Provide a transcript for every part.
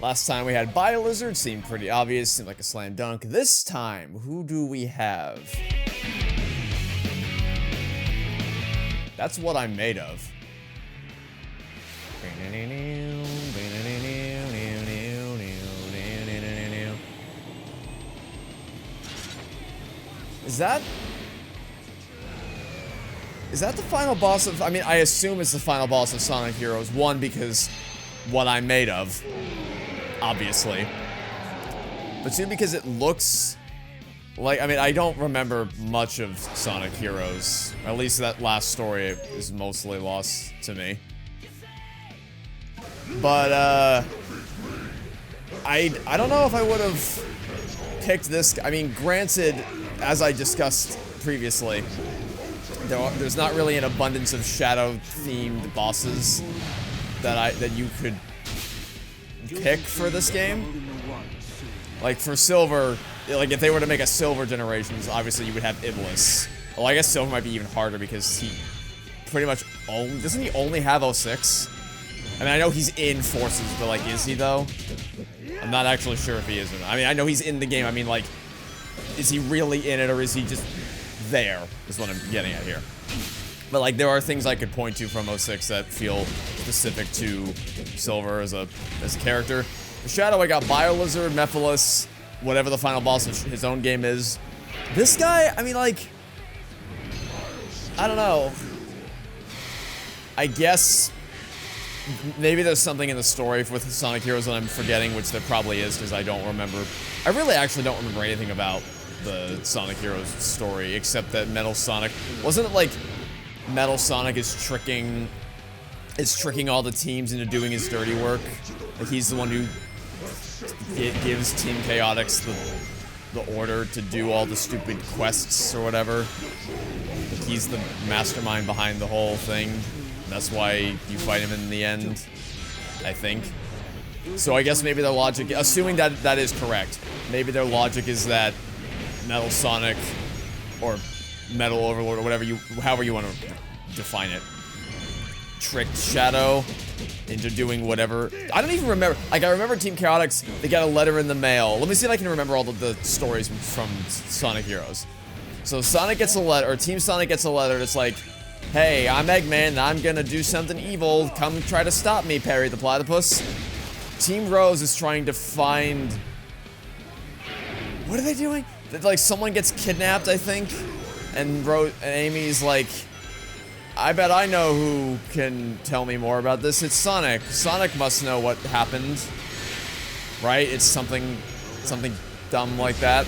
Last time we had Bio-Lizard, seemed pretty obvious, seemed like a slam dunk. This time, who do we have? That's what I'm made of. Is that the final boss of... I mean, I assume it's the final boss of Sonic Heroes. One, because what I'm made of, obviously. But two, because it looks like... I mean, I don't remember much of Sonic Heroes. At least that last story is mostly lost to me. But, I don't know if I would have picked this... I mean, granted, as I discussed previously, there's not really an abundance of shadow-themed bosses that you could pick for this game. Like, for Silver, like, if they were to make a Silver Generations, obviously you would have Iblis. Well, I guess Silver might be even harder because he pretty much doesn't he only have 06? I mean, I know he's in Forces, but, like, is he, though? I'm not actually sure if he is or not. I mean, I know he's in the game. I mean, like, is he really in it, or is he just there, is what I'm getting at here. But, like, there are things I could point to from 06 that feel specific to Silver as a character. For Shadow, I got Bio-Lizard, Mephiles, whatever the final boss of his own game is. This guy, I mean, like, I don't know. I guess maybe there's something in the story with Sonic Heroes that I'm forgetting, which there probably is, because I don't remember. I really actually don't remember anything about the Sonic Heroes story, except that Metal Sonic... Wasn't it like Metal Sonic is tricking all the teams into doing his dirty work? Like, he's the one who gives Team Chaotix the order to do all the stupid quests or whatever. Like, he's the mastermind behind the whole thing. That's why you fight him in the end, I think. So I guess maybe their logic, assuming that is correct, maybe their logic is that Metal Sonic or Metal Overlord or whatever however you want to define it, tricked Shadow into doing whatever. I don't even remember. Like, I remember Team Chaotix, they got a letter in the mail. Let me see if I can remember all of the stories from Sonic Heroes. So Sonic gets a letter, or Team Sonic gets a letter that's like, hey, I'm Eggman, and I'm gonna do something evil. Come try to stop me, Perry the Platypus. Team Rose is trying to find... What are they doing? Like, someone gets kidnapped, I think, and Amy's like, I bet I know who can tell me more about this. It's Sonic. Sonic must know what happened, right? It's something dumb like that,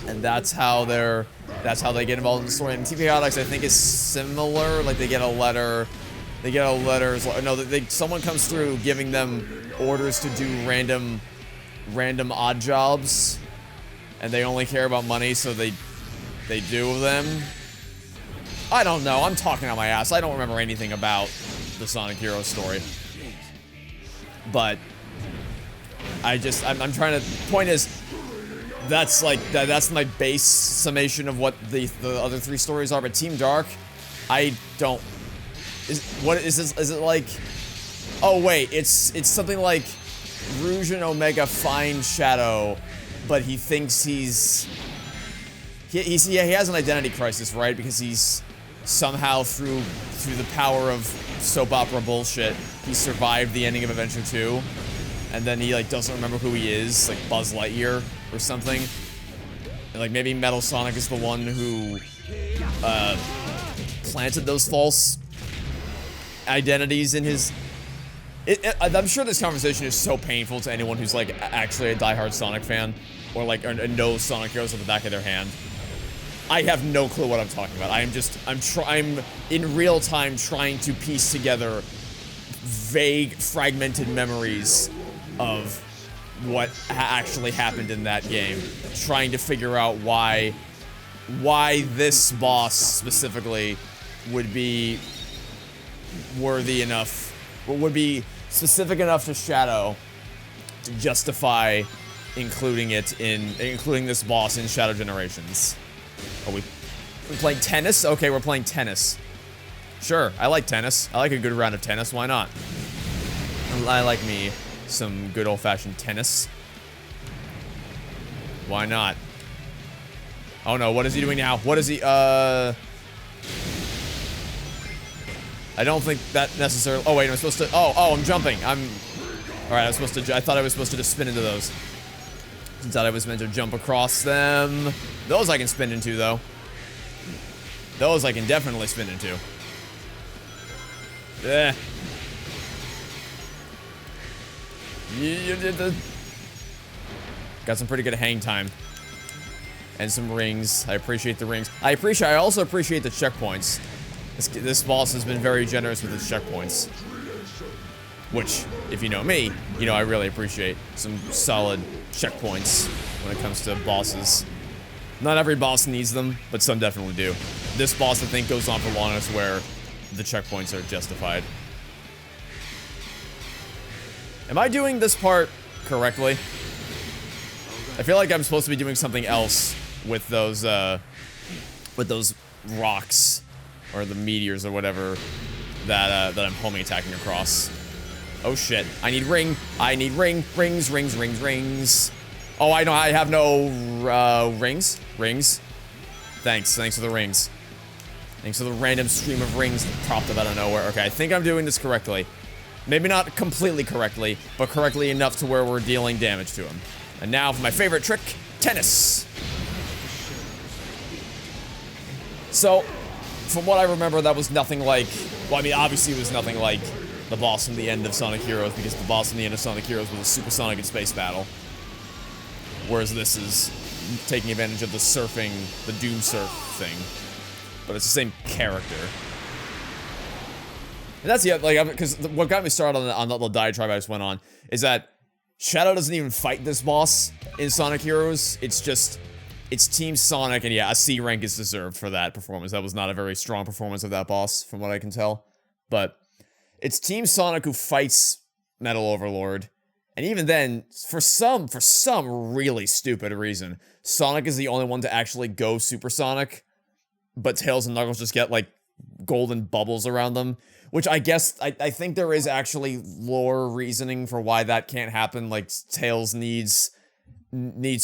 and that's how they get involved in the story. And Team Chaotix, I think, is similar. Like, they get a letter. No, someone comes through giving them orders to do random odd jobs. And they only care about money, so they do them. I don't know. I'm talking on my ass. I don't remember anything about the Sonic Heroes story. But I'm trying to... Point is, that's like that's my base summation of what the other three stories are. But Team Dark, I don't... Is it like... Oh wait, it's something like Rouge and Omega find Shadow, but he thinks he has an identity crisis, right? Because he's somehow through the power of soap opera bullshit, he survived the ending of Adventure 2, and then he like doesn't remember who he is, like Buzz Lightyear or something. And like maybe Metal Sonic is the one who planted those false identities in his... I'm sure this conversation is so painful to anyone who's like actually a diehard Sonic fan, or like knows Sonic Heroes at the back of their hand. I have no clue what I'm talking about. I'm in real time trying to piece together vague, fragmented memories of what actually happened in that game, trying to figure out why this boss specifically would be worthy enough, or would be specific enough to Shadow to justify including this boss in Shadow Generations. Are we playing tennis? Okay, we're playing tennis. Sure, I like tennis. I like a good round of tennis. Why not? I like me some good old-fashioned tennis. Why not? Oh no, what is he doing now? What is he, I don't think that necessarily... Oh wait, I'm supposed to... Oh, I'm jumping. Alright, I thought I was supposed to just spin into those. I thought I was meant to jump across them. Those I can spin into, though. Those I can definitely spin into. Eh. Got some pretty good hang time. And some rings. I appreciate the rings. I also appreciate the checkpoints. This boss has been very generous with his checkpoints. Which, if you know me, you know I really appreciate some solid checkpoints when it comes to bosses. Not every boss needs them, but some definitely do. This boss, I think, goes on for long enough where the checkpoints are justified. Am I doing this part correctly? I feel like I'm supposed to be doing something else with those rocks or the meteors or whatever that I'm homing attacking across. Oh shit! I need rings. Oh, I have no rings. Thanks for the rings. Thanks for the random stream of rings that popped up out of nowhere. Okay, I think I'm doing this correctly. Maybe not completely correctly, but correctly enough to where we're dealing damage to him. And now for my favorite trick, tennis. So, from what I remember, that was nothing like... Well, I mean, obviously it was nothing like the boss from the end of Sonic Heroes, because the boss from the end of Sonic Heroes was a supersonic and space battle. Whereas this is taking advantage of the surfing, the Doom Surf thing. But it's the same character. And that's the, like, because what got me started on the little diatribe I just went on is that Shadow doesn't even fight this boss in Sonic Heroes. It's just, it's Team Sonic, and yeah, a C rank is deserved for that performance. That was not a very strong performance of that boss, from what I can tell. But it's Team Sonic who fights Metal Overlord. And even then, for some really stupid reason, Sonic is the only one to actually go supersonic, but Tails and Knuckles just get, like, golden bubbles around them. Which I guess, I think there is actually lore reasoning for why that can't happen. Like, Tails needs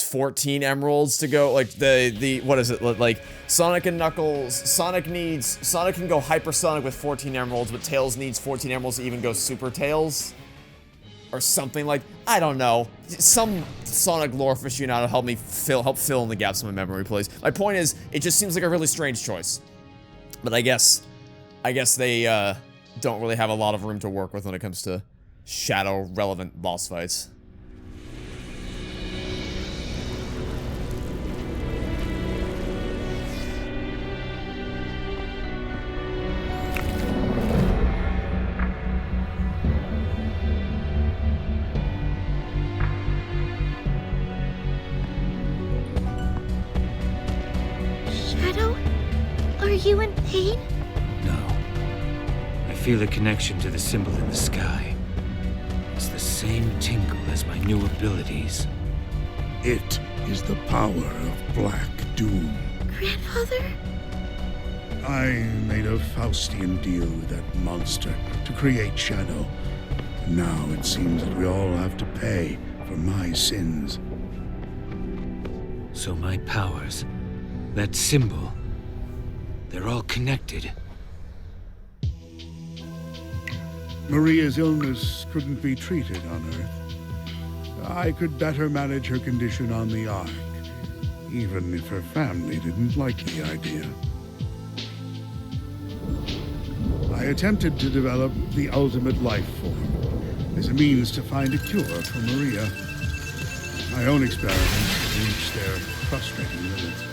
14 emeralds to go, like, what is it, like, Sonic and Knuckles, Sonic can go hypersonic with 14 emeralds, but Tails needs 14 emeralds to even go Super Tails. Or something like, I don't know. Some Sonic lore aficionado help fill in the gaps in my memory, please. My point is, it just seems like a really strange choice. But I guess they, don't really have a lot of room to work with when it comes to Shadow-relevant boss fights. Shadow? Are you in pain? I feel a connection to the symbol in the sky. It's the same tingle as my new abilities. It is the power of Black Doom. Grandfather? I made a Faustian deal with that monster to create Shadow. Now it seems that we all have to pay for my sins. So my powers, that symbol, they're all connected. Maria's illness couldn't be treated on Earth. I could better manage her condition on the Ark, even if her family didn't like the idea. I attempted to develop the ultimate life form as a means to find a cure for Maria. My own experiments reached their frustrating limits.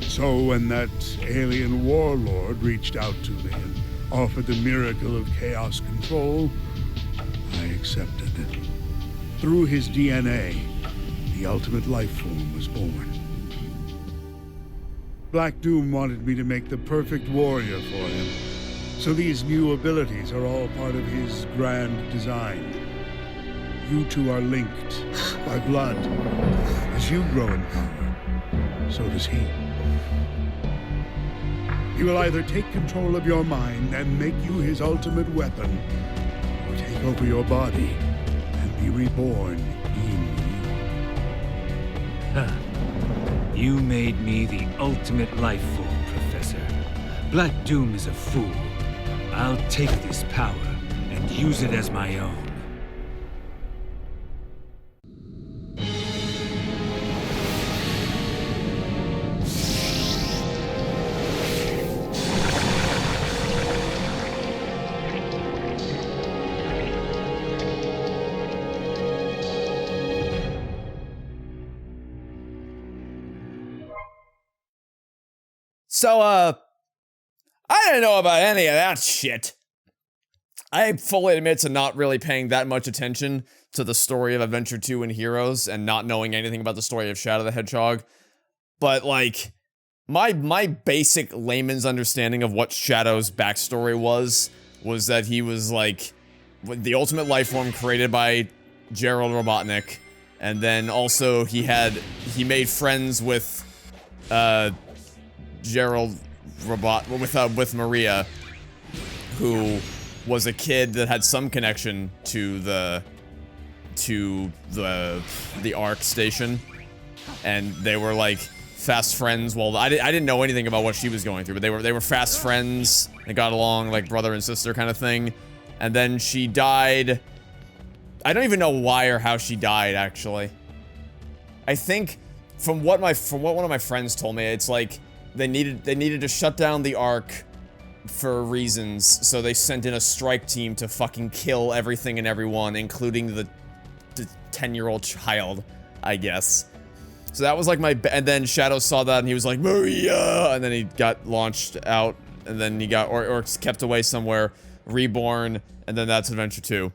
So when that alien warlord reached out to me and offered the miracle of chaos control, I accepted it. Through his DNA, the ultimate life form was born. Black Doom wanted me to make the perfect warrior for him, so these new abilities are all part of his grand design. You two are linked by blood. As you grow in power, so does he. He will either take control of your mind and make you his ultimate weapon, or take over your body and be reborn in you. You made me the ultimate life form, Professor. Black Doom is a fool. I'll take this power and use it as my own. So, I didn't know about any of that shit. I fully admit to not really paying that much attention to the story of Adventure 2 and Heroes and not knowing anything about the story of Shadow the Hedgehog. But, like, my basic layman's understanding of what Shadow's backstory was that he was, like, the ultimate life form created by Gerald Robotnik. And then also he made friends with, Gerald with Maria, who was a kid that had some connection to the Ark station, and they were like fast friends. Well, I didn't know anything about what she was going through, but they were fast friends and got along like brother and sister kind of thing. And then she died. I don't even know why or how she died, actually. I think from what one of my friends told me, it's like they needed to shut down the Ark for reasons, so they sent in a strike team to fucking kill everything and everyone, including the 10-year-old child, I guess. So that was like and then Shadow saw that and he was like, Maria! And then he got launched out, and then he got, or kept away somewhere, reborn, and then that's Adventure 2.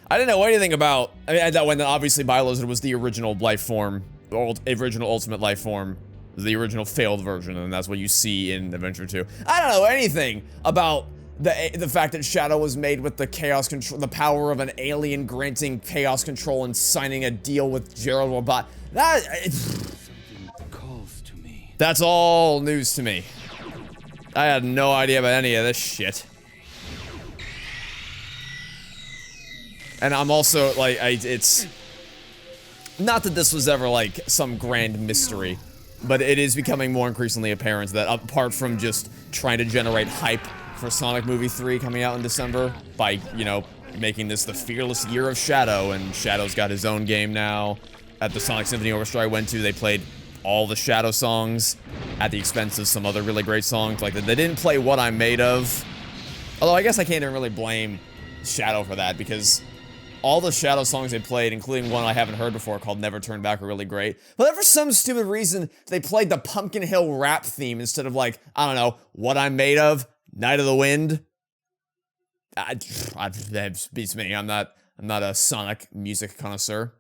I didn't know anything about, I mean, that when obviously Biolizard was the original life form, original ultimate life form, the original failed version, and that's what you see in Adventure 2. I don't know anything about the fact that Shadow was made with the chaos control, the power of an alien granting chaos control and signing a deal with Gerald Robot. Something calls to me. That's all news to me. I had no idea about any of this shit. And I'm also, like, it's not that this was ever, like, some grand mystery, but it is becoming more increasingly apparent that apart from just trying to generate hype for Sonic Movie 3 coming out in December by, you know, making this the fearless year of Shadow, and Shadow's got his own game now. At the Sonic Symphony Orchestra I went to, they played all the Shadow songs at the expense of some other really great songs. Like, they didn't play What I'm Made Of. Although I guess I can't even really blame Shadow for that, because all the Shadow songs they played, including one I haven't heard before called Never Turn Back, are really great. But then for some stupid reason, they played the Pumpkin Hill rap theme instead of, like, I don't know, What I'm Made Of, Night of the Wind. That beats me. I'm not a Sonic music connoisseur.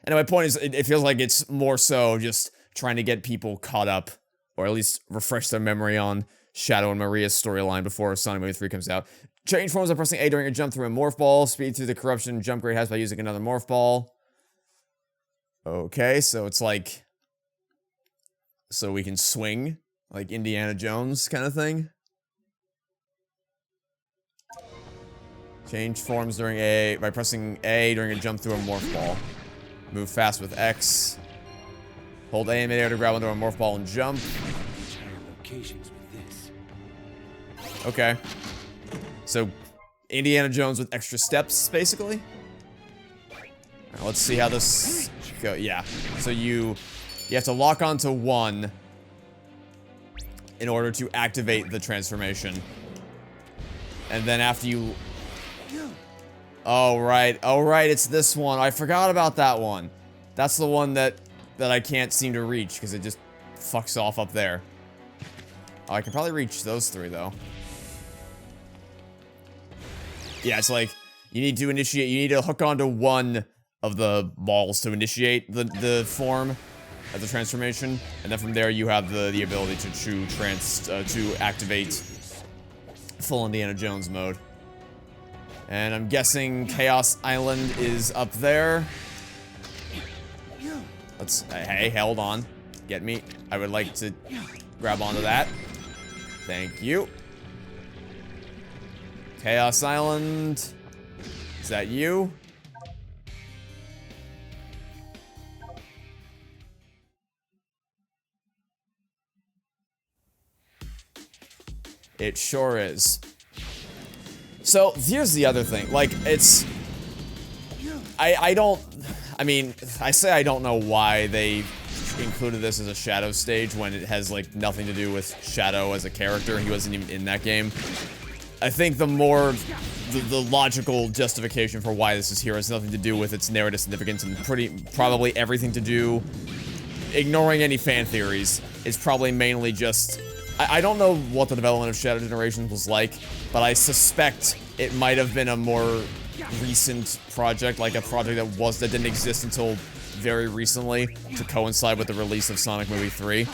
And my point is, it feels like it's more so just trying to get people caught up, or at least refresh their memory on Shadow and Maria's storyline before Sonic Movie 3 comes out. Change forms by pressing A during a jump through a morph ball. Speed through the corruption jump grade has by using another morph ball. Okay, so it's like, so we can swing, like Indiana Jones kind of thing. Change forms during by pressing A during a jump through a morph ball. Move fast with X. Hold A in midair to grab onto a morph ball and jump. Okay. So, Indiana Jones with extra steps, basically. Now, let's see how this goes. Yeah. So you have to lock onto one in order to activate the transformation. And then after you... Oh, right. Oh, right. It's this one. I forgot about that one. That's the one that I can't seem to reach because it just fucks off up there. Oh, I can probably reach those three, though. Yeah, it's like, you need to hook onto one of the balls to initiate the form of the transformation, and then from there you have the ability to activate full Indiana Jones mode. And I'm guessing Chaos Island is up there. Hey, hold on. Get me. I would like to grab onto that. Thank you. Chaos Island. Is that you? It sure is. So, here's the other thing. Like, it's... I mean, I say I don't know why they included this as a Shadow stage when it has, like, nothing to do with Shadow as a character. He wasn't even in that game. I think the logical justification for why this is here has nothing to do with its narrative significance and probably everything to do, ignoring any fan theories, is probably mainly just... I don't know what the development of Shadow Generations was like, but I suspect it might have been a more recent project, like a project that didn't exist until very recently to coincide with the release of Sonic Movie 3.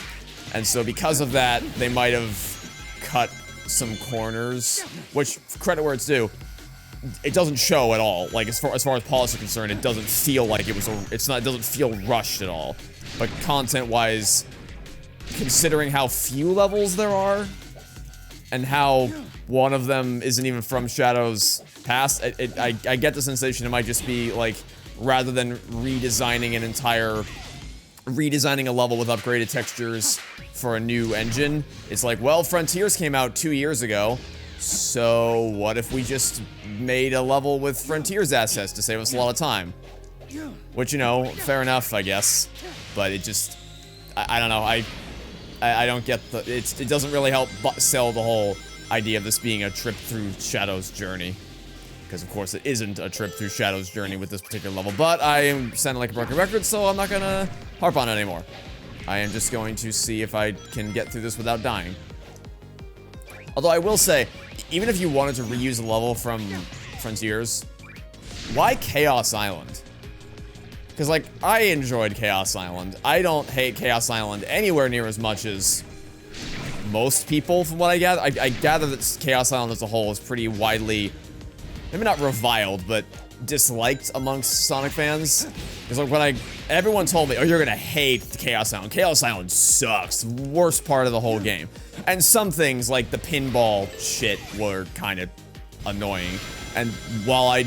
And so because of that, they might have cut some corners, which, credit where it's due, it doesn't show at all. Like, as far as policy is concerned, it doesn't feel like it doesn't feel rushed at all. But content-wise, considering how few levels there are, and how one of them isn't even from Shadow's past, I get the sensation it might just be, like, rather than redesigning a level with upgraded textures for a new engine, it's like, well, Frontiers came out 2 years ago, so what if we just made a level with Frontiers assets to save us a lot of time? Which, you know, fair enough, I guess, but it just, I don't know, I don't get it doesn't really help sell the whole idea of this being a trip through Shadow's journey. Because, of course, it isn't a trip through Shadow's journey with this particular level. But I am sounding like a broken record, so I'm not gonna harp on it anymore. I am just going to see if I can get through this without dying. Although I will say, even if you wanted to reuse a level from Frontiers, why Chaos Island? Because, like, I enjoyed Chaos Island. I don't hate Chaos Island anywhere near as much as most people, from what I gather. I gather that Chaos Island as a whole is pretty widely, maybe not reviled, but disliked amongst Sonic fans. Because, like, everyone told me, oh, you're gonna hate Chaos Island. Chaos Island sucks. Worst part of the whole game. And some things, like the pinball shit, were kind of annoying. And while I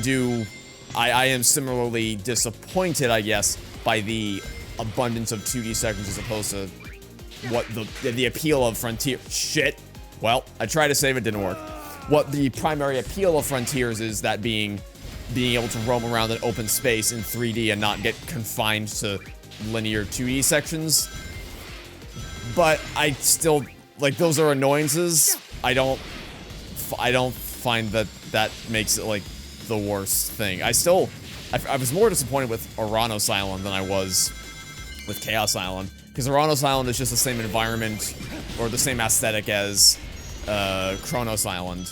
am similarly disappointed, I guess, by the abundance of 2D sections as opposed to what the appeal of Frontier... Shit. Well, I tried to save it, didn't work. What the primary appeal of Frontiers is that being able to roam around an open space in 3D and not get confined to linear 2D sections. But I still... Like, those are annoyances. I don't find that makes it, like, the worst thing. I was more disappointed with Oranos Island than I was with Chaos Island, because Oranos Island is just the same environment or the same aesthetic as Kronos Island,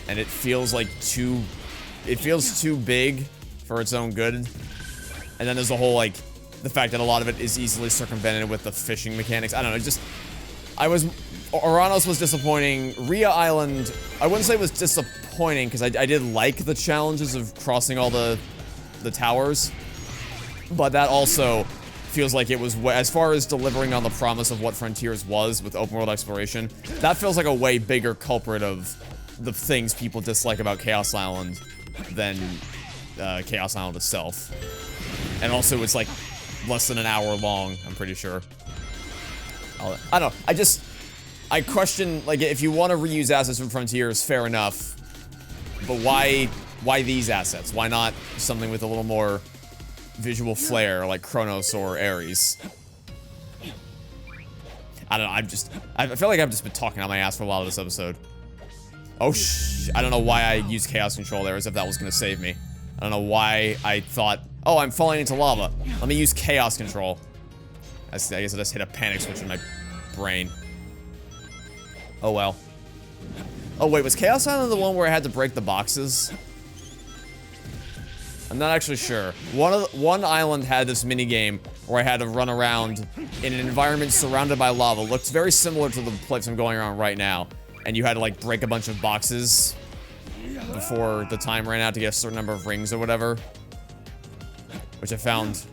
and it feels like too big for its own good. And then there's the whole, like, the fact that a lot of it is easily circumvented with the fishing mechanics. I don't know, Oranos was disappointing. Rhea Island, I wouldn't say it was disappointing, because I did like the challenges of crossing all the towers, but that also feels like it was, as far as delivering on the promise of what Frontiers was with open world exploration, that feels like a way bigger culprit of the things people dislike about Chaos Island than Chaos Island itself. And also, it's like less than an hour long, I'm pretty sure. I don't know, I question, like, if you want to reuse assets from Frontiers, fair enough, but why these assets? Why not something with a little more visual flair, like Kronos or Ares? I don't know, I feel like I've just been talking on my ass for a lot of this episode. Oh, I don't know why I used Chaos Control there as if that was going to save me. I don't know why I thought, oh, I'm falling into lava. Let me use Chaos Control. I guess I just hit a panic switch in my brain. Oh well. Oh wait, was Chaos Island the one where I had to break the boxes? I'm not actually sure. One island had this minigame where I had to run around in an environment surrounded by lava. Looks very similar to the place I'm going around right now. And you had to, like, break a bunch of boxes before the time ran out to get a certain number of rings or whatever. Which I found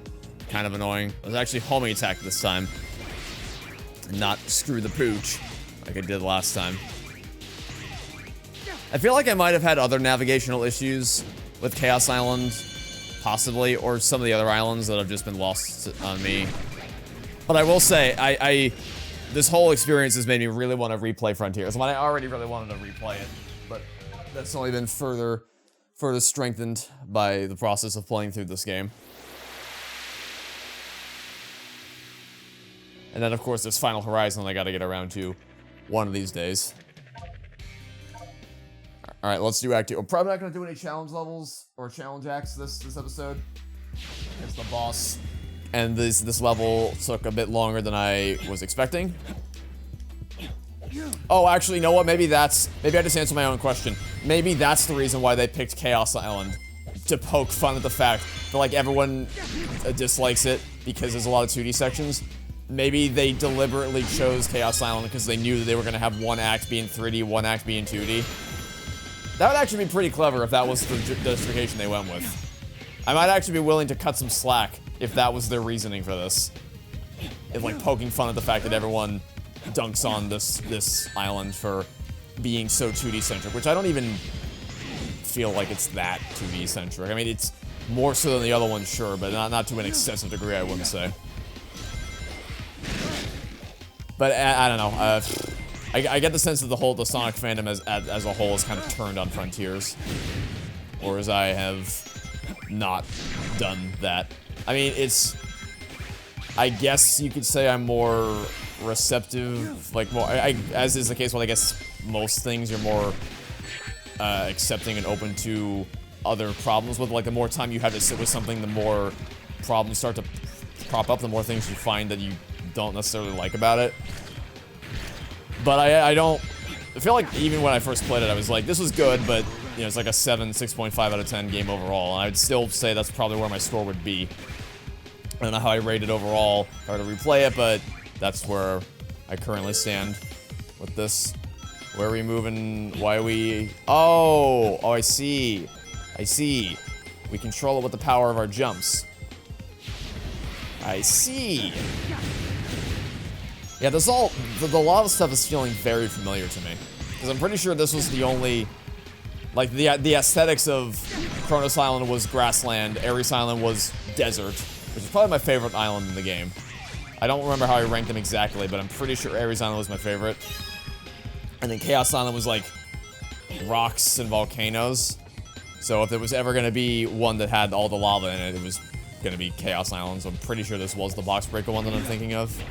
kind of annoying. I was actually homing attack this time. And not screw the pooch like I did last time. I feel like I might have had other navigational issues with Chaos Island, possibly, or some of the other islands that have just been lost on me. But I will say, this whole experience has made me really want to replay Frontiers. When I already really wanted to replay it, but that's only been further strengthened by the process of playing through this game. And then, of course, there's Final Horizon I gotta get around to one of these days. Alright, let's do Act 2. I'm probably not gonna do any challenge levels or challenge acts this episode. It's the boss. And this level took a bit longer than I was expecting. Oh, actually, you know what? Maybe I just answered my own question. Maybe that's the reason why they picked Chaos Island. To poke fun at the fact that, like, everyone dislikes it because there's a lot of 2D sections. Maybe they deliberately chose Chaos Island because they knew that they were going to have one act be in 3D, one act be in 2D. That would actually be pretty clever if that was the justification they went with. I might actually be willing to cut some slack if that was their reasoning for this. If, like, poking fun at the fact that everyone dunks on this island for being so 2D centric, which I don't even feel like it's that 2D centric. I mean, it's more so than the other ones, sure, but not to an excessive degree, I wouldn't say. But I don't know. I get the sense that the Sonic fandom as a whole is kind of turned on Frontiers, whereas I have not done that. I mean, I guess you could say I'm more receptive, like more. As is the case with I guess most things, you're more accepting and open to other problems with. Like the more time you have to sit with something, the more problems start to crop up. The more things you find that you don't necessarily like about it. But I feel like even when I first played it, I was like, this was good, but, you know, it's like a 6.5 out of 10 game overall, and I'd still say that's probably where my score would be. I don't know how I rate it overall, if I were to replay it, but that's where I currently stand with this. Where are we moving? Why are we... Oh, I see. We control it with the power of our jumps. I see. Yeah, a lot of stuff is feeling very familiar to me. Because I'm pretty sure this was the only, like, the aesthetics of Kronos Island was grassland, Ares Island was desert, which is probably my favorite island in the game. I don't remember how I ranked them exactly, but I'm pretty sure Ares Island was my favorite. And then Chaos Island was, like, rocks and volcanoes. So if there was ever going to be one that had all the lava in it, it was going to be Chaos Island, so I'm pretty sure this was the box breaker one that I'm thinking of.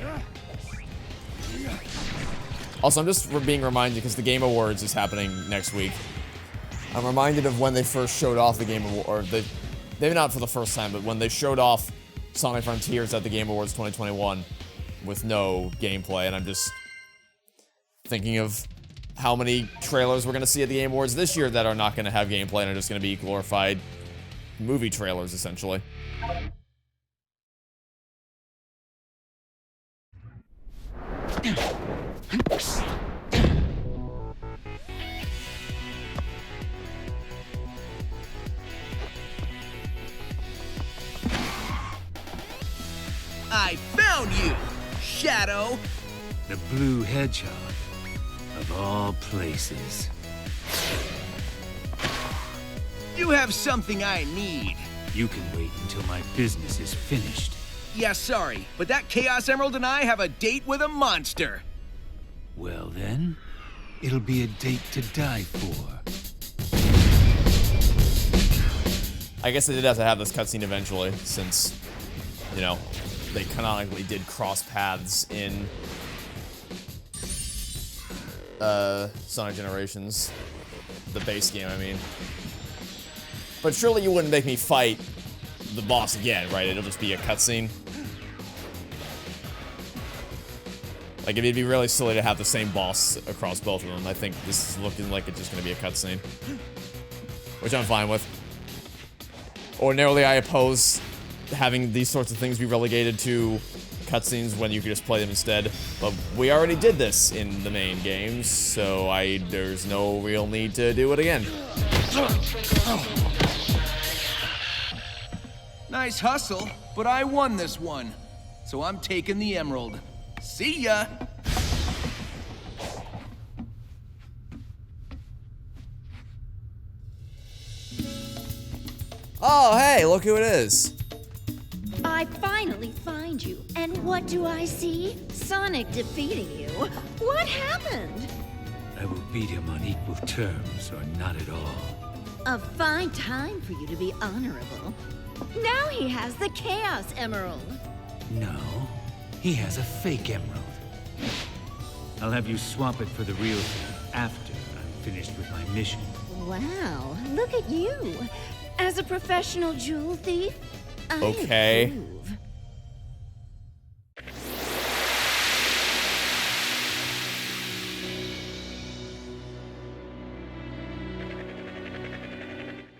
Also, I'm just being reminded, because the Game Awards is happening next week. I'm reminded of when they first showed off the Game Awards, or maybe not for the first time, but when they showed off Sonic Frontiers at the Game Awards 2021 with no gameplay, and I'm just thinking of how many trailers we're going to see at the Game Awards this year that are not going to have gameplay and are just going to be glorified movie trailers, essentially. I found you, Shadow! The blue hedgehog, of all places. You have something I need. You can wait until my business is finished. Yeah, sorry, but that Chaos Emerald and I have a date with a monster. Well then, it'll be a date to die for. I guess they did have to have this cutscene eventually, since, you know, they canonically did cross paths in Sonic Generations. The base game, I mean. But surely you wouldn't make me fight the boss again, right? It'll just be a cutscene. Like, it'd be really silly to have the same boss across both of them. I think this is looking like it's just gonna be a cutscene. Which I'm fine with. Ordinarily, I oppose having these sorts of things be relegated to cutscenes when you could just play them instead. But we already did this in the main games, so there's no real need to do it again. Nice hustle, but I won this one. So I'm taking the emerald. See ya! Oh, hey, look who it is. I finally find you, and what do I see? Sonic defeating you. What happened? I will beat him on equal terms, or not at all. A fine time for you to be honorable. Now he has the Chaos Emerald. No, he has a fake emerald. I'll have you swap it for the real thing after I'm finished with my mission. Wow, look at you. As a professional jewel thief, I Okay. approve.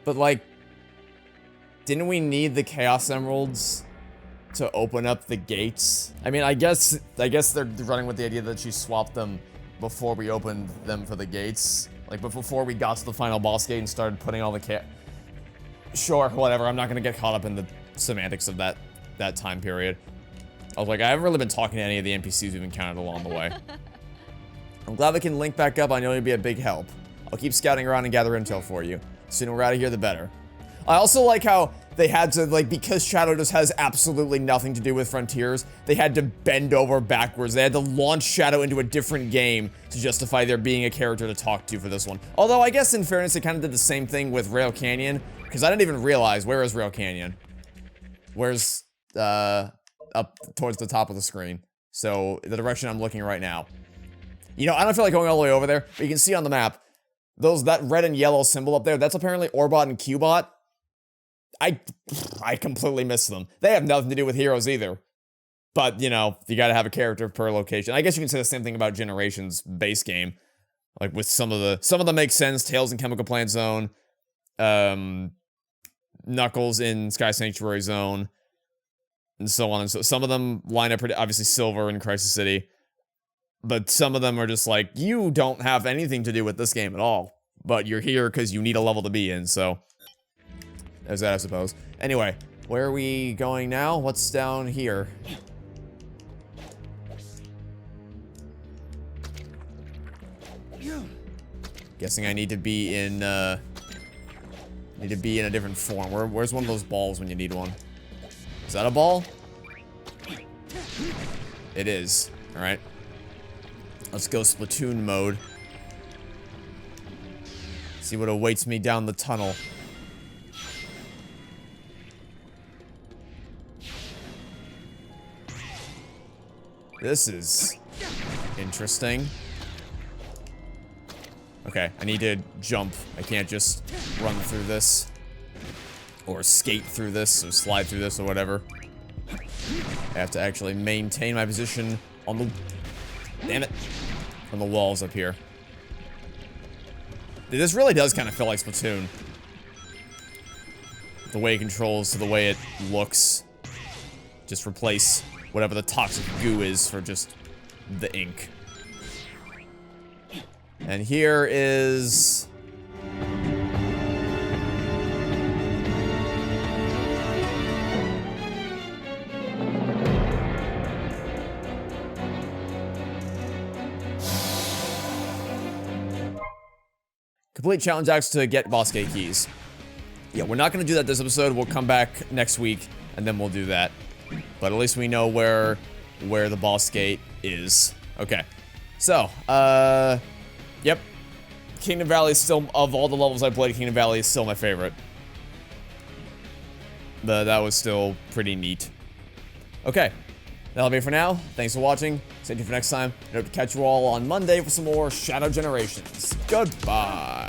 But like, didn't we need the Chaos Emeralds to open up the gates? I mean, I guess they're running with the idea that she swapped them before we opened them for the gates. Like, but before we got to the final boss gate and started putting all the Sure, whatever. I'm not gonna get caught up in the semantics of that time period. I was like, I haven't really been talking to any of the NPCs we've encountered along the way. I'm glad we can link back up. I know it'd be a big help. I'll keep scouting around and gather intel for you. The sooner we're out of here, the better. I also like how they had to, like, because Shadow just has absolutely nothing to do with Frontiers, they had to bend over backwards. They had to launch Shadow into a different game to justify there being a character to talk to for this one. Although, I guess in fairness, they kind of did the same thing with Rail Canyon, because I didn't even realize, where is Rail Canyon? Where's, up towards the top of the screen. So, the direction I'm looking right now. You know, I don't feel like going all the way over there, but you can see on the map, that red and yellow symbol up there, that's apparently Orbot and Cubot. I completely missed them. They have nothing to do with heroes either. But, you know, you gotta have a character per location. I guess you can say the same thing about Generations base game. Like, with some of them make sense. Tails in Chemical Plant Zone. Knuckles in Sky Sanctuary Zone. And so on and so. Some of them line up pretty, obviously Silver in Crisis City. But some of them are just like, you don't have anything to do with this game at all. But you're here because you need a level to be in, so. There's that, I suppose. Anyway, where are we going now? What's down here? Guessing I need to be in, a different form. Where's one of those balls when you need one? Is that a ball? It is. Alright. Let's go Splatoon mode. See what awaits me down the tunnel. This is interesting. Okay, I need to jump. I can't just run through this. Or skate through this, or slide through this, or whatever. I have to actually maintain my position on the... Damn it. On the walls up here. This really does kind of feel like Splatoon. The way it controls to the way it looks. Just replace whatever the toxic goo is for just the ink. And here is... Complete challenge acts to get boss gate keys. Yeah, we're not going to do that this episode. We'll come back next week, and then we'll do that. But at least we know where the boss gate is. Okay. So, yep. Kingdom Valley is still, of all the levels I played, Kingdom Valley is still my favorite. That was still pretty neat. Okay. That'll be it for now. Thanks for watching. Stay tuned for next time. I hope to catch you all on Monday for some more Shadow Generations. Goodbye.